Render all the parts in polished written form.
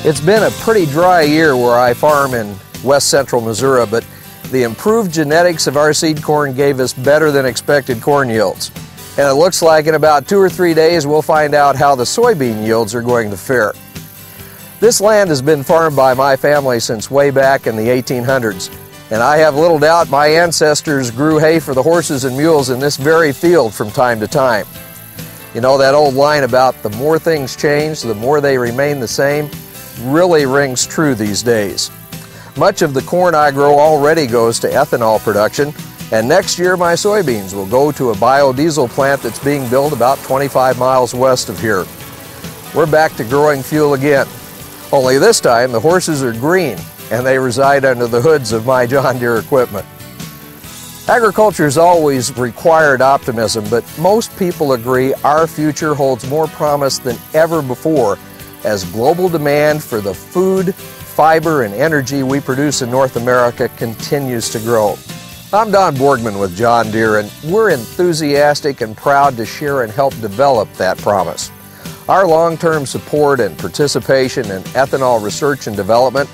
It's been a pretty dry year where I farm in west central Missouri, but the improved genetics of our seed corn gave us better than expected corn yields. And it looks like in about 2 or 3 days we'll find out how the soybean yields are going to fare. This land has been farmed by my family since way back in the 1800s, and I have little doubt my ancestors grew hay for the horses and mules in this very field from time to time. You know, that old line about the more things change, the more they remain the same, really rings true these days. Much of the corn I grow already goes to ethanol production, and next year my soybeans will go to a biodiesel plant that's being built about 25 miles west of here. We're back to growing fuel again, only this time the horses are green and they reside under the hoods of my John Deere equipment. Agriculture's always required optimism, but most people agree our future holds more promise than ever before as global demand for the food, fiber, and energy we produce in North America continues to grow. I'm Don Borgman with John Deere, and we're enthusiastic and proud to share and help develop that promise. Our long-term support and participation in ethanol research and development,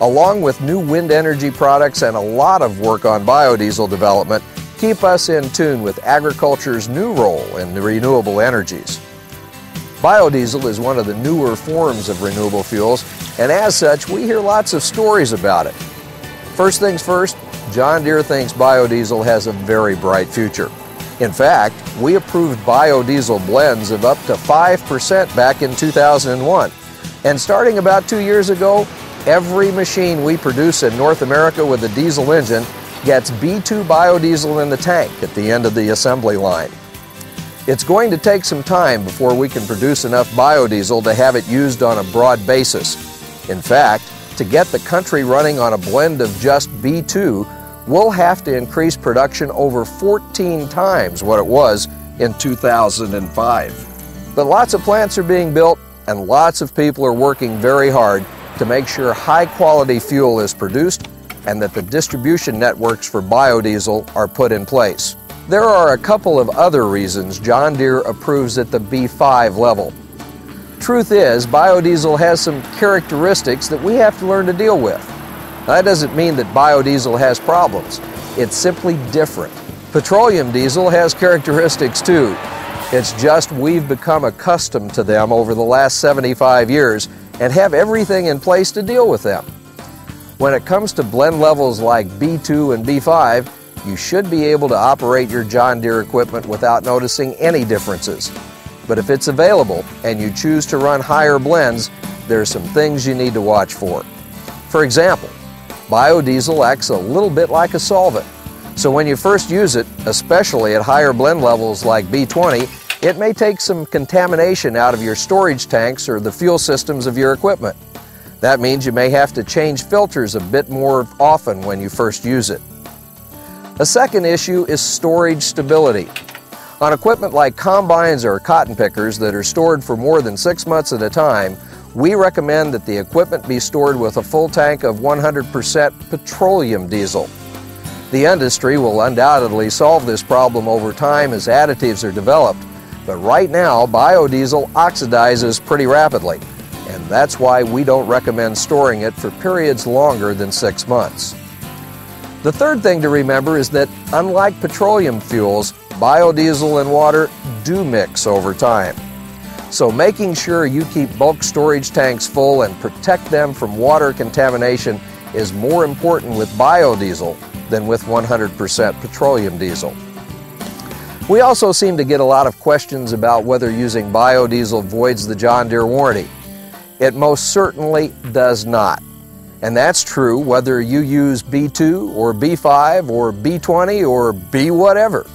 along with new wind energy products and a lot of work on biodiesel development, keep us in tune with agriculture's new role in the renewable energies. Biodiesel is one of the newer forms of renewable fuels, and as such, we hear lots of stories about it. First things first, John Deere thinks biodiesel has a very bright future. In fact, we approved biodiesel blends of up to 5% back in 2001. And starting about 2 years ago, every machine we produce in North America with a diesel engine gets B2 biodiesel in the tank at the end of the assembly line. It's going to take some time before we can produce enough biodiesel to have it used on a broad basis. In fact, to get the country running on a blend of just B2, we'll have to increase production over 14 times what it was in 2005. But lots of plants are being built and lots of people are working very hard to make sure high-quality fuel is produced and that the distribution networks for biodiesel are put in place. There are a couple of other reasons John Deere approves at the B5 level. Truth is, biodiesel has some characteristics that we have to learn to deal with. That doesn't mean that biodiesel has problems. It's simply different. Petroleum diesel has characteristics too. It's just we've become accustomed to them over the last 75 years and have everything in place to deal with them. When it comes to blend levels like B2 and B5, you should be able to operate your John Deere equipment without noticing any differences. But if it's available and you choose to run higher blends, there's some things you need to watch for. For example, biodiesel acts a little bit like a solvent. So when you first use it, especially at higher blend levels like B20, it may take some contamination out of your storage tanks or the fuel systems of your equipment. That means you may have to change filters a bit more often when you first use it. A second issue is storage stability. On equipment like combines or cotton pickers that are stored for more than 6 months at a time, we recommend that the equipment be stored with a full tank of 100% petroleum diesel. The industry will undoubtedly solve this problem over time as additives are developed, but right now biodiesel oxidizes pretty rapidly, and that's why we don't recommend storing it for periods longer than 6 months. The third thing to remember is that unlike petroleum fuels, biodiesel and water do mix over time. So making sure you keep bulk storage tanks full and protect them from water contamination is more important with biodiesel than with 100% petroleum diesel. We also seem to get a lot of questions about whether using biodiesel voids the John Deere warranty. It most certainly does not. And that's true whether you use B2 or B5 or B20 or B whatever.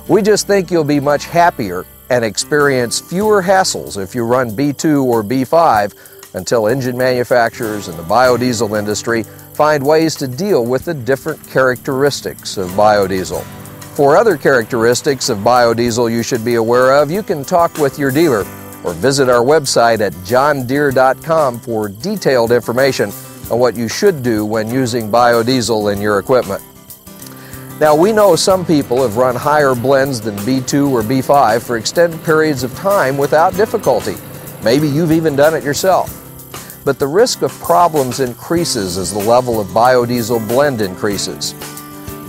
We just think you'll be much happier and experience fewer hassles if you run B2 or B5 until engine manufacturers and the biodiesel industry find ways to deal with the different characteristics of biodiesel. For other characteristics of biodiesel you should be aware of, you can talk with your dealer or visit our website at johndeere.com for detailed information on what you should do when using biodiesel in your equipment. Now, we know some people have run higher blends than B2 or B5 for extended periods of time without difficulty. Maybe you've even done it yourself. but the risk of problems increases as the level of biodiesel blend increases.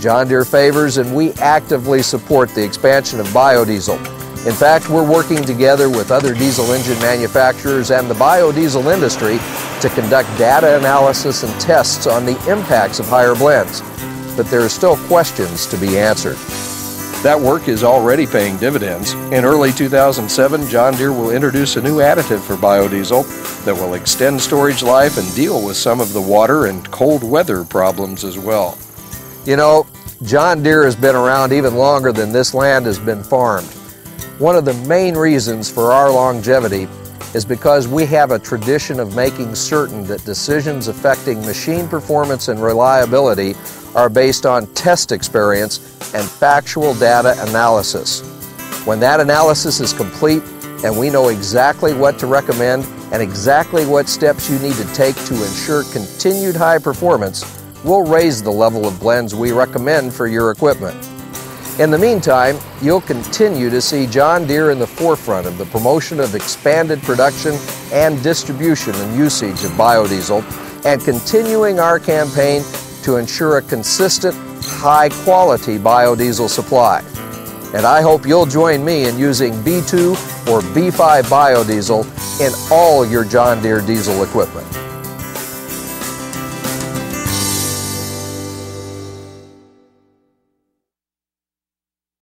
John Deere favors and we actively support the expansion of biodiesel. In fact, we're working together with other diesel engine manufacturers and the biodiesel industry to conduct data analysis and tests on the impacts of higher blends. But there are still questions to be answered. That work is already paying dividends. In early 2007, John Deere will introduce a new additive for biodiesel that will extend storage life and deal with some of the water and cold weather problems as well. You know, John Deere has been around even longer than this land has been farmed. One of the main reasons for our longevity is because we have a tradition of making certain that decisions affecting machine performance and reliability are based on test experience and factual data analysis. When that analysis is complete and we know exactly what to recommend and exactly what steps you need to take to ensure continued high performance, we'll raise the level of blends we recommend for your equipment. In the meantime, you'll continue to see John Deere in the forefront of the promotion of expanded production and distribution and usage of biodiesel, and continuing our campaign to ensure a consistent, high-quality biodiesel supply. And I hope you'll join me in using B2 or B5 biodiesel in all your John Deere diesel equipment.